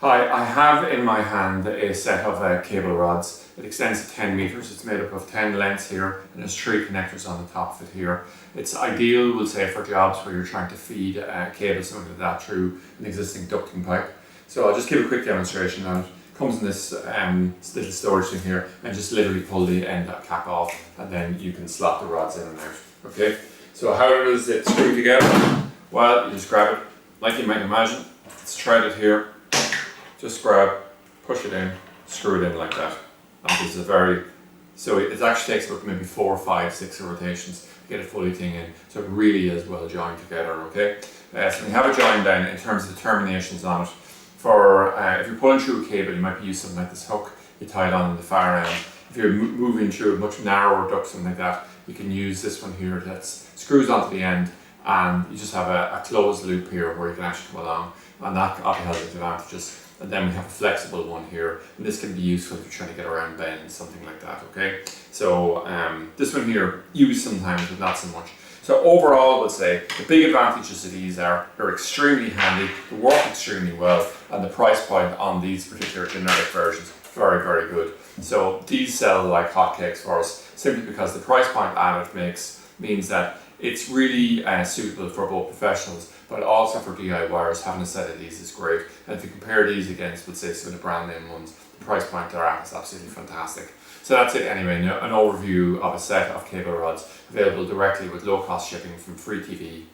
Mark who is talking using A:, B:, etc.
A: Hi, I have in my hand a set of cable rods. It extends to 10 meters. It's made up of 10 lengths here and there's 3 connectors on the top of it here. It's ideal, we'll say, for jobs where you're trying to feed cable, something like that, through an existing ducting pipe. So I'll just give a quick demonstration on it. It comes in this little storage thing here, and just literally pull the end cap off and then you can slot the rods in and out. Okay, so how does it screw together? Well, you just grab it like you might imagine. It's threaded here. Just grab, push it in, screw it in like that. And this is so it actually takes about maybe 4, 5, 6 rotations to get a fully thing in. So it really is well joined together, okay? So when you have it joined down, in terms of the terminations on it, if you're pulling through a cable, you might be using something like this hook you tie it on the far end. If you're moving through a much narrower duct, something like that, you can use this one here that screws onto the end, and you just have a closed loop here where you can actually come along, and that obviously has its advantages. And then we have a flexible one here, and this can be useful if you're trying to get around bends, something like that, okay? So this one here, used sometimes, but not so much. So overall, I would say the big advantages of these are they're extremely handy, they work extremely well, and the price point on these particular generic versions, very, very good. So these sell like hotcakes for us, simply because the price point added means that it's really suitable for both professionals, but also for DIYers. Having a set of these is great. And if you compare these against, let's say, some of the brand name ones, the price point they're at is absolutely fantastic. So that's it anyway, an overview of a set of cable rods available directly with low cost shipping from freetv.ie.